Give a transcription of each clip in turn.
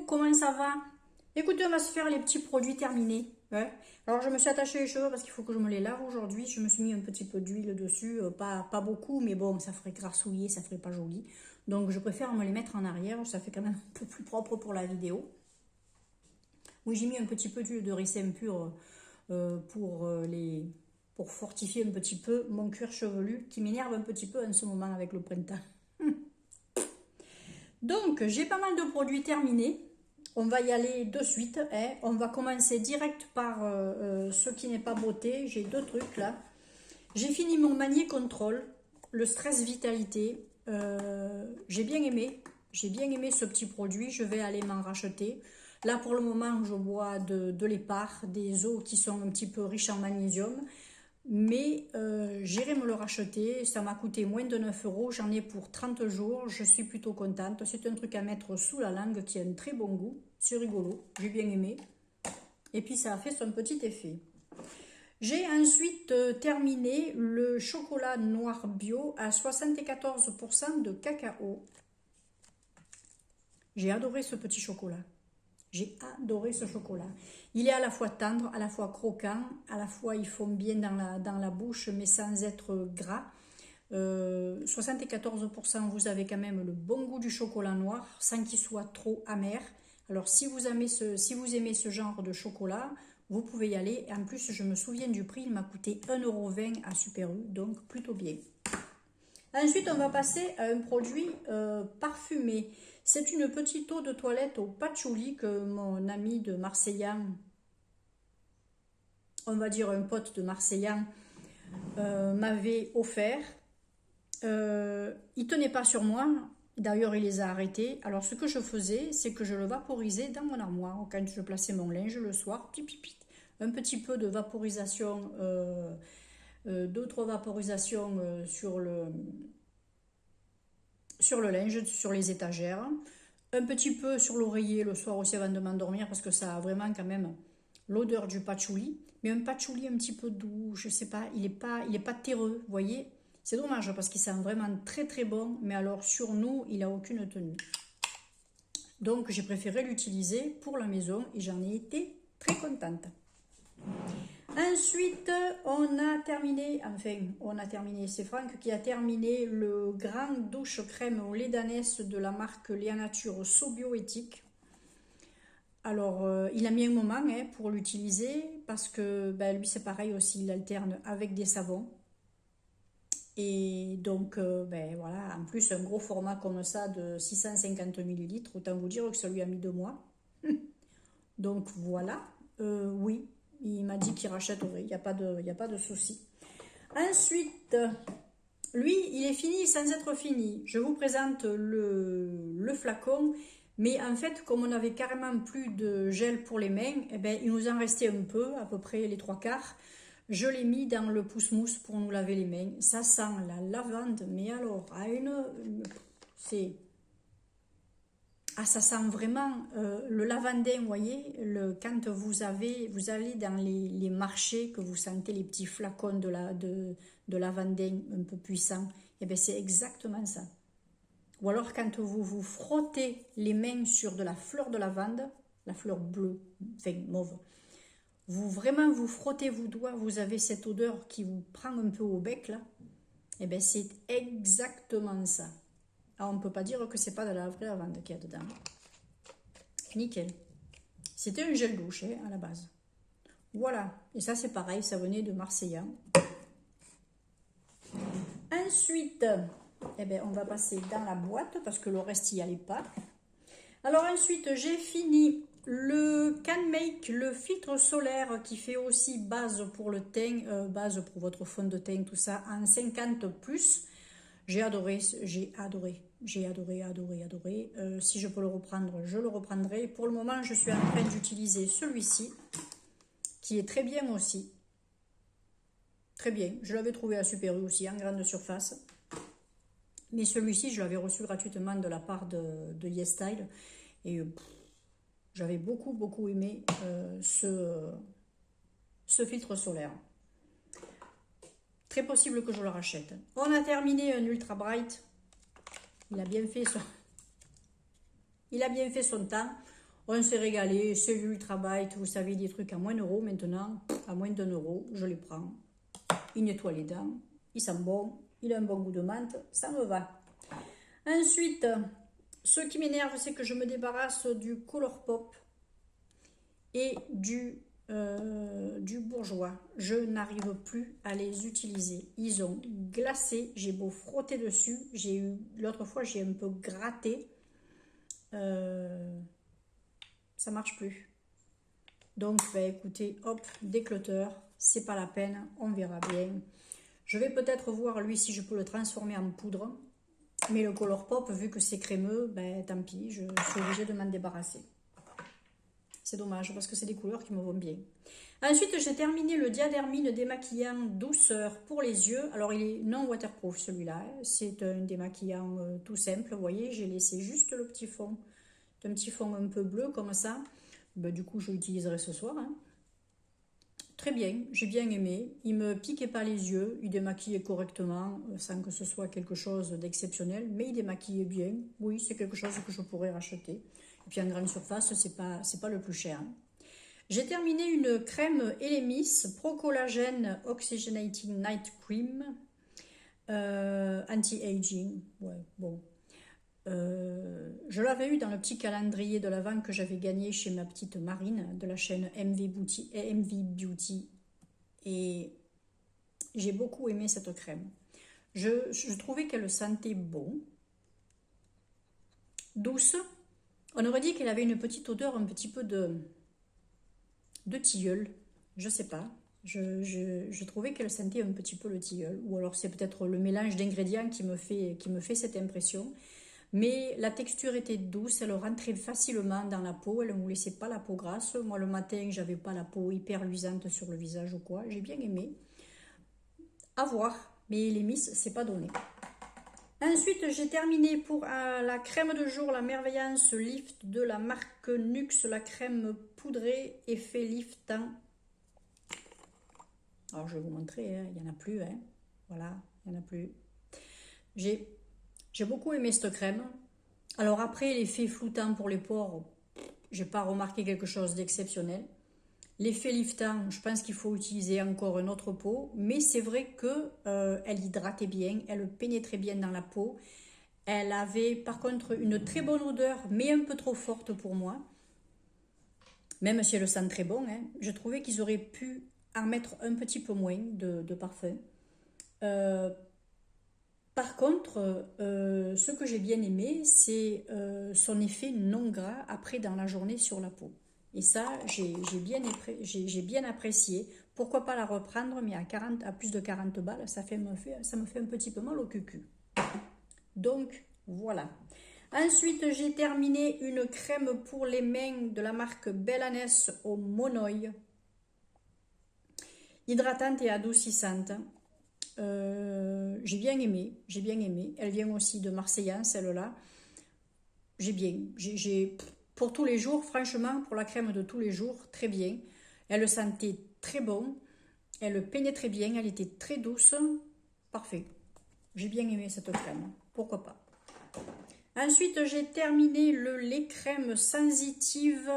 comment ça va? Écoutez, on va se faire les petits produits terminés. Ouais. Alors, je me suis attachée les cheveux parce qu'il faut que je me les lave aujourd'hui. Je me suis mis un petit peu d'huile dessus, pas beaucoup, mais bon, ça ferait grassouiller, ça ferait pas joli. Donc, je préfère me les mettre en arrière, ça fait quand même un peu plus propre pour la vidéo. Oui, j'ai mis un petit peu d'huile de ricin pur pour fortifier un petit peu mon cuir chevelu qui m'énerve un petit peu en ce moment avec le printemps. Donc, j'ai pas mal de produits terminés. On va y aller de suite. Hein. On va commencer direct par ce qui n'est pas beauté. J'ai deux trucs là. J'ai fini mon Manier Control, le Stress Vitalité. J'ai bien aimé. J'ai bien aimé ce petit produit. Je vais aller m'en racheter. Là, pour le moment, je bois de l'épar, des eaux qui sont un petit peu riches en magnésium. Mais j'irai me le racheter, ça m'a coûté moins de 9 euros, j'en ai pour 30 jours, je suis plutôt contente. C'est un truc à mettre sous la langue qui a un très bon goût, c'est rigolo, j'ai bien aimé. Et puis ça a fait son petit effet. J'ai ensuite terminé le chocolat noir bio à 74% de cacao. J'ai adoré ce petit chocolat. J'ai adoré ce chocolat. Il est à la fois tendre, à la fois croquant, à la fois il fond bien dans la bouche, mais sans être gras. 74%, vous avez quand même le bon goût du chocolat noir, sans qu'il soit trop amer. Alors si vous aimez ce genre de chocolat, vous pouvez y aller. En plus, je me souviens du prix, il m'a coûté 1,20 € à Super U, donc plutôt bien. Ensuite, on va passer à un produit parfumé. C'est une petite eau de toilette au patchouli que mon ami de Marseillan, on va dire un pote de Marseillan, m'avait offert. Il tenait pas sur moi, d'ailleurs il les a arrêtés. Alors ce que je faisais, c'est que je le vaporisais dans mon armoire quand je plaçais mon linge le soir. Pipipit, un petit peu de vaporisation, d'autres vaporisations sur le linge, sur les étagères. Un petit peu sur l'oreiller le soir aussi avant de m'endormir parce que ça a vraiment quand même l'odeur du patchouli. Mais un patchouli un petit peu doux, je sais pas, il est pas terreux, vous voyez. C'est dommage parce qu'il sent vraiment très très bon, mais alors sur nous, il a aucune tenue. Donc j'ai préféré l'utiliser pour la maison et j'en ai été très contente. Ensuite, on a terminé, c'est Franck qui a terminé le grand douche crème au lait d'ânesse de la marque Léa Nature Sobioéthique. Alors, il a mis un moment pour l'utiliser parce que lui c'est pareil aussi, il alterne avec des savons. Et donc, voilà, en plus un gros format comme ça de 650 ml, autant vous dire que ça lui a mis 2 mois. Donc voilà, oui. Il m'a dit qu'il rachèterait, il n'y a pas de souci. Ensuite, lui, il est fini sans être fini. Je vous présente le flacon, mais en fait, comme on n'avait carrément plus de gel pour les mains, il nous en restait un peu, à peu près les 3/4. Je l'ai mis dans le pousse-mousse pour nous laver les mains. Ça sent la lavande, mais alors, ça sent vraiment le lavandin, vous voyez, quand vous allez dans les marchés, que vous sentez les petits flacons de lavandin un peu puissants, c'est exactement ça. Ou alors quand vous vous frottez les mains sur de la fleur de lavande, la fleur bleue, enfin mauve, vous frottez vos doigts, vous avez cette odeur qui vous prend un peu au bec là, c'est exactement ça. Alors, on ne peut pas dire que c'est pas de la vraie lavande qu'il y a dedans. Nickel. C'était un gel douche à la base. Voilà. Et ça, c'est pareil, ça venait de Marseillan. Ensuite, on va passer dans la boîte parce que le reste, il n'y allait pas. Alors ensuite, j'ai fini le Can Make, le filtre solaire qui fait aussi base pour le teint, base pour votre fond de teint, tout ça, en 50+. J'ai adoré. Si je peux le reprendre, je le reprendrai. Pour le moment, je suis en train d'utiliser celui-ci, qui est très bien aussi. Très bien. Je l'avais trouvé à Super U aussi, en grande surface. Mais celui-ci, je l'avais reçu gratuitement de la part de YesStyle. Et j'avais beaucoup aimé ce filtre solaire. Très possible que je le rachète. On a terminé un Ultra Bright. Il a bien fait son temps. On s'est régalé, c'est du travail, vous savez, des trucs à moins d'euros maintenant, à moins d'1 euro, je les prends. Il nettoie les dents, il sent bon, il a un bon goût de menthe, ça me va. Ensuite, ce qui m'énerve, c'est que je me débarrasse du Colourpop et du Bourjois. Je n'arrive plus à les utiliser. Ils ont glacé, j'ai beau frotter dessus, l'autre fois j'ai un peu gratté, ça marche plus. Donc écoutez, hop, déclutter, c'est pas la peine, on verra bien. Je vais peut-être voir lui si je peux le transformer en poudre, mais le Colourpop, vu que c'est crémeux, tant pis, je suis obligée de m'en débarrasser. C'est dommage parce que c'est des couleurs qui me vont bien. Ensuite, j'ai terminé le Diadermine démaquillant douceur pour les yeux. Alors, il est non waterproof celui-là. C'est un démaquillant tout simple. Vous voyez, j'ai laissé juste le petit fond. Un petit fond un peu bleu comme ça. Du coup, je l'utiliserai ce soir. Hein. Très bien, j'ai bien aimé. Il ne me piquait pas les yeux. Il démaquillait correctement sans que ce soit quelque chose d'exceptionnel. Mais il démaquillait bien. Oui, c'est quelque chose que je pourrais racheter. Et puis en grande surface, c'est pas le plus cher. Hein. J'ai terminé une crème Elemis Pro Collagen Oxygenating Night Cream anti-aging. Ouais, bon. Je l'avais eu dans le petit calendrier de l'Avent que j'avais gagné chez ma petite Marine de la chaîne MV Beauty et j'ai beaucoup aimé cette crème. Je trouvais qu'elle sentait bon, douce. On aurait dit qu'elle avait une petite odeur un petit peu de tilleul, je sais pas. Je trouvais qu'elle sentait un petit peu le tilleul, ou alors c'est peut-être le mélange d'ingrédients qui me fait cette impression. Mais la texture était douce, elle rentrait facilement dans la peau, elle ne me laissait pas la peau grasse. Moi le matin, j'avais pas la peau hyper luisante sur le visage ou quoi, j'ai bien aimé. À voir, mais les miss, c'est pas donné. Ensuite, j'ai terminé pour la crème de jour, la Merveillance Lift de la marque Nux, la crème poudrée effet liftant. Alors, je vais vous montrer, hein, il n'y en a plus. Hein. Voilà, il n'y en a plus. J'ai beaucoup aimé cette crème. Alors après, l'effet floutant pour les pores, j'ai pas remarqué quelque chose d'exceptionnel. L'effet liftant, je pense qu'il faut utiliser encore une autre peau, mais c'est vrai que elle hydratait bien, elle pénétrait bien dans la peau. Elle avait par contre une très bonne odeur, mais un peu trop forte pour moi. Même si elle sent très bon, hein, je trouvais qu'ils auraient pu en mettre un petit peu moins de parfum. Par contre, ce que j'ai bien aimé, c'est son effet non gras après dans la journée sur la peau. Et ça, j'ai bien apprécié. Pourquoi pas la reprendre, mais à plus de 40 balles, ça me fait un petit peu mal au cucu. Donc, voilà. Ensuite, j'ai terminé une crème pour les mains de la marque Bellanes au Monoï. Hydratante et adoucissante. J'ai bien aimé. Elle vient aussi de Marseillan, celle-là. Pour tous les jours, franchement, pour la crème de tous les jours, très bien. Elle sentait très bon. Elle pénétrait bien. Elle était très douce. Parfait. J'ai bien aimé cette crème. Pourquoi pas. Ensuite, j'ai terminé le lait crème sensitive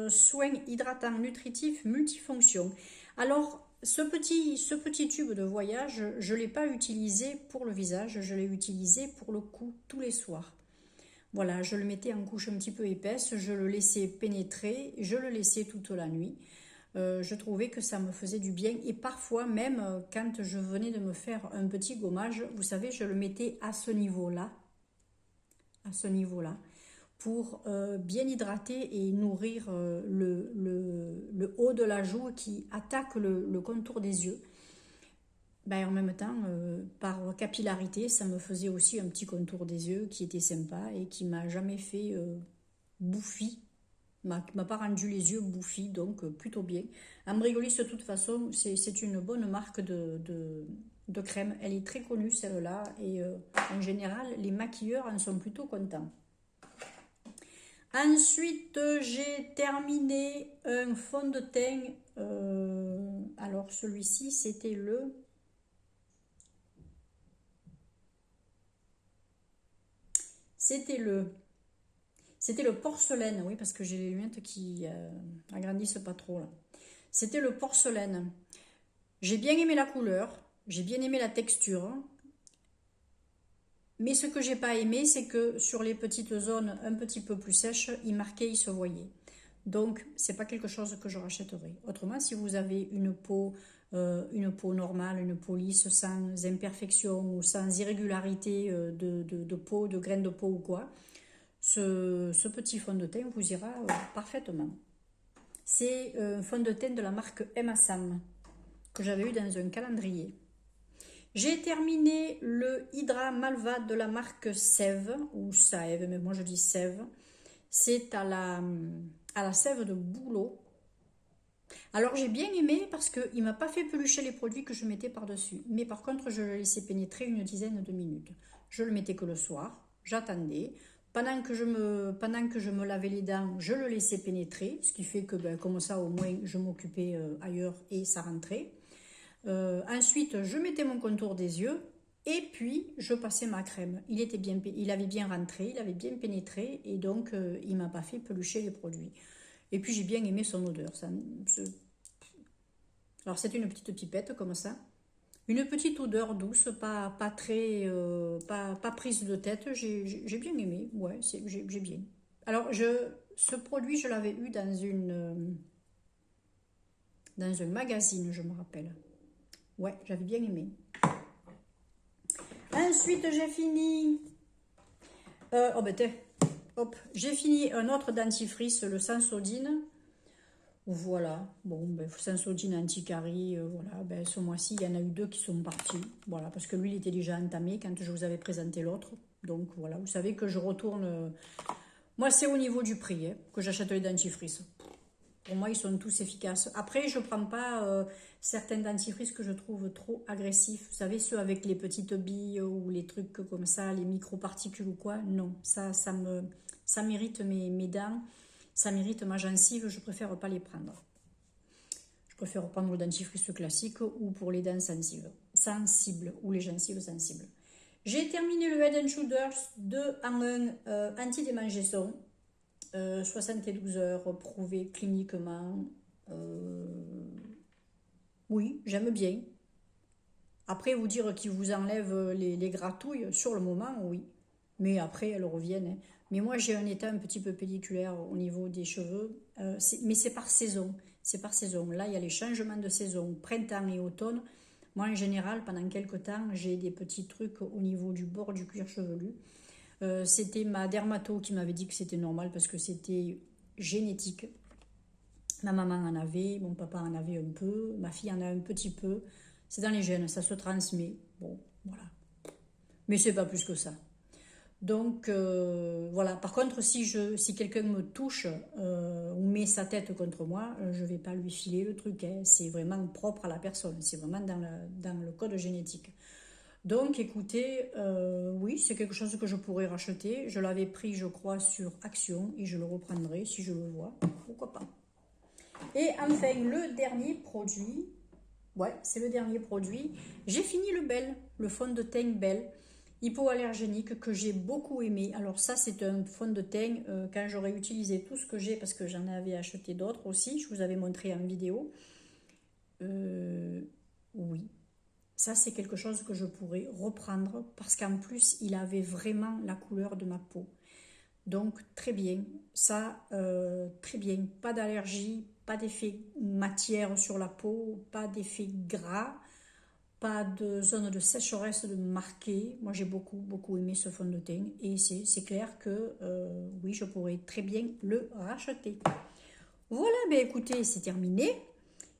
soin hydratant nutritif multifonction. Alors, ce petit tube de voyage, je ne l'ai pas utilisé pour le visage, je l'ai utilisé pour le cou tous les soirs. Voilà, je le mettais en couche un petit peu épaisse, je le laissais pénétrer, je le laissais toute la nuit. Je trouvais que ça me faisait du bien et parfois même quand je venais de me faire un petit gommage, vous savez, je le mettais à ce niveau-là, pour bien hydrater et nourrir le haut de la joue qui attaque le contour des yeux. En même temps, par capillarité, ça me faisait aussi un petit contour des yeux qui était sympa et qui m'a jamais fait bouffi, m'a pas rendu les yeux bouffis, donc plutôt bien. Ambrigolis, de toute façon, c'est une bonne marque de crème. Elle est très connue, celle-là, et en général, les maquilleurs en sont plutôt contents. Ensuite, j'ai terminé un fond de teint. Alors, celui-ci, c'était le... C'était le porcelaine, oui, parce que j'ai les lunettes qui agrandissent pas trop là. C'était le porcelaine. J'ai bien aimé la couleur, j'ai bien aimé la texture. Mais ce que j'ai pas aimé, c'est que sur les petites zones un petit peu plus sèches, il marquait, il se voyait. Donc, c'est pas quelque chose que je rachèterai. Autrement, si vous avez une peau normale, une peau lisse, sans imperfection ou sans irrégularité de peau, de graines de peau ou quoi, ce petit fond de teint vous ira parfaitement. C'est un fond de teint de la marque Emma Sam que j'avais eu dans un calendrier. J'ai terminé le Hydra Malva de la marque Sève, ou Sève, mais moi je dis Sève. C'est à la sève de bouleau. Alors j'ai bien aimé parce qu'il ne m'a pas fait pelucher les produits que je mettais par-dessus. Mais par contre, je le laissais pénétrer une dizaine de minutes. Je le mettais que le soir, j'attendais. Pendant que je me lavais les dents, je le laissais pénétrer, ce qui fait que comme ça au moins je m'occupais ailleurs et ça rentrait. Ensuite, je mettais mon contour des yeux et puis je passais ma crème. Il avait bien rentré, il avait bien pénétré et donc il ne m'a pas fait pelucher les produits. Et puis j'ai bien aimé son odeur. Alors c'est une petite pipette comme ça. Une petite odeur douce, pas très, pas prise de tête. J'ai bien aimé, ouais, j'ai bien. Alors ce produit, je l'avais eu dans un magazine, je me rappelle. Ouais, j'avais bien aimé. Ensuite, j'ai fini. J'ai fini un autre dentifrice, le Sensodyne. Voilà. Bon, Sensodyne anti-carie. Voilà. Ce mois-ci, il y en a eu 2 qui sont partis. Voilà, parce que lui, il était déjà entamé quand je vous avais présenté l'autre. Donc voilà, vous savez que je retourne. Moi, c'est au niveau du prix que j'achète les dentifrices. Pour moi, ils sont tous efficaces. Après, je ne prends pas certains dentifrices que je trouve trop agressifs. Vous savez, ceux avec les petites billes ou les trucs comme ça, les microparticules ou quoi. Non, ça m'irrite mes dents, ça m'irrite ma gencive. Je préfère pas les prendre. Je préfère prendre le dentifrice classique ou pour les dents sensibles ou les gencives sensibles. J'ai terminé le Head & Shoulders 2 en un anti-démangeaison. 72 heures prouvé cliniquement. Oui, j'aime bien. Après, vous dire qu'il vous enlève les gratouilles, sur le moment, oui. Mais après, elles reviennent. Hein. Mais moi, j'ai un état un petit peu pelliculaire au niveau des cheveux. Mais c'est par saison. C'est par saison. Là, il y a les changements de saison, printemps et automne. Moi, en général, pendant quelques temps, j'ai des petits trucs au niveau du bord du cuir chevelu. C'était ma dermato qui m'avait dit que c'était normal parce que c'était génétique. Ma maman en avait, mon papa en avait un peu, ma fille en a un petit peu. C'est dans les gènes, ça se transmet. Bon, voilà. Mais c'est pas plus que ça. Donc, voilà. Par contre, si quelqu'un me touche ou met sa tête contre moi, je ne vais pas lui filer le truc. Hein. C'est vraiment propre à la personne. C'est vraiment dans le code génétique. Donc, écoutez, oui, c'est quelque chose que je pourrais racheter. Je l'avais pris, je crois, sur Action et je le reprendrai si je le vois. Pourquoi pas. Et enfin, le dernier produit. Ouais, c'est le dernier produit. J'ai fini le Bell, le fond de teint Bell, hypoallergénique, que j'ai beaucoup aimé. Alors ça, c'est un fond de teint, quand j'aurai utilisé tout ce que j'ai, parce que j'en avais acheté d'autres aussi, je vous avais montré en vidéo. Oui. Ça, c'est quelque chose que je pourrais reprendre parce qu'en plus, il avait vraiment la couleur de ma peau. Donc, très bien. Ça, très bien. Pas d'allergie, pas d'effet matière sur la peau, pas d'effet gras, pas de zone de sécheresse de marqué. Moi, j'ai beaucoup, beaucoup aimé ce fond de teint et c'est clair que, oui, je pourrais très bien le racheter. Voilà, ben écoutez, c'est terminé.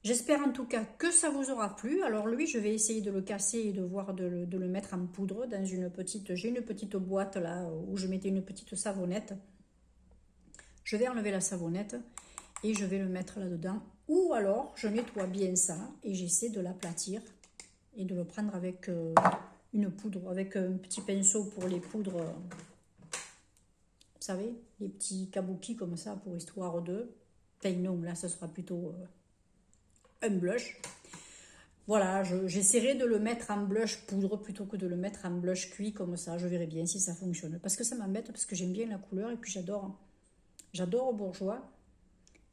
J'espère en tout cas que ça vous aura plu. Alors lui, je vais essayer de le casser et de voir de le mettre en poudre dans une petite... J'ai une petite boîte là où je mettais une petite savonnette. Je vais enlever la savonnette et je vais le mettre là-dedans. Ou alors, je nettoie bien ça et j'essaie de l'aplatir et de le prendre avec une poudre, avec un petit pinceau pour les poudres. Vous savez, les petits kabuki comme ça pour histoire de... Enfin non, là, ce sera plutôt... un blush. Voilà, j'essaierai de le mettre en blush poudre plutôt que de le mettre en blush cuit comme ça. Je verrai bien si ça fonctionne. Parce que ça m'embête, parce que j'aime bien la couleur et puis j'adore J'adore Bourjois.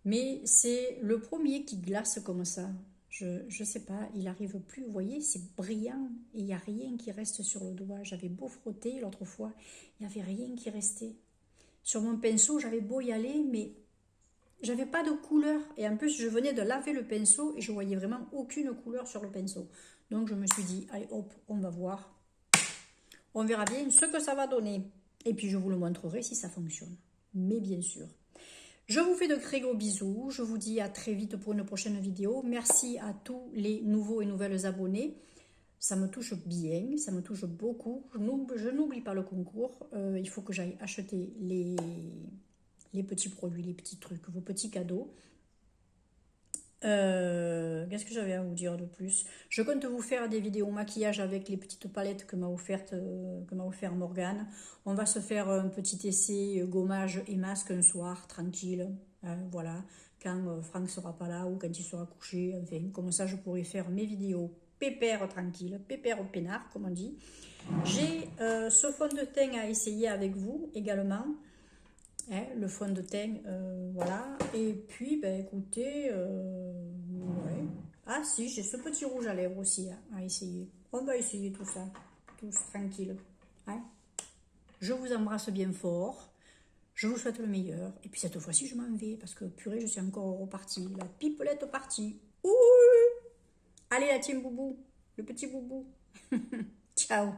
Mais c'est le premier qui glace comme ça. Je sais pas, il arrive plus. Vous voyez, c'est brillant et il n'y a rien qui reste sur le doigt. J'avais beau frotter l'autre fois, il n'y avait rien qui restait. Sur mon pinceau, j'avais beau y aller, mais j'avais pas de couleur. Et en plus, je venais de laver le pinceau et je voyais vraiment aucune couleur sur le pinceau. Donc je me suis dit, allez hop, on va voir. On verra bien ce que ça va donner. Et puis je vous le montrerai si ça fonctionne. Mais bien sûr. Je vous fais de très gros bisous. Je vous dis à très vite pour une prochaine vidéo. Merci à tous les nouveaux et nouvelles abonnés. Ça me touche bien, ça me touche beaucoup. Je n'oublie pas le concours. Il faut que j'aille acheter les petits produits, les petits trucs, vos petits cadeaux. Qu'est-ce que j'avais à vous dire de plus? Je compte vous faire des vidéos maquillage avec les petites palettes que m'a offert Morgane. On va se faire un petit essai gommage et masque un soir, tranquille. Voilà, quand Franck sera pas là ou quand il sera couché. Enfin, comme ça, je pourrai faire mes vidéos pépère tranquille, pépère au peinard, comme on dit. J'ai ce fond de teint à essayer avec vous également. Hein, le fond de teint, voilà. Et puis, ben, écoutez, ouais. Ah si, j'ai ce petit rouge à lèvres aussi à essayer. On va essayer tout ça, tous tranquille. Hein. Je vous embrasse bien fort. Je vous souhaite le meilleur. Et puis cette fois-ci, je m'en vais parce que purée, je suis encore repartie. La pipelette partie. Ouh. Allez, la team boubou, le petit boubou. Ciao.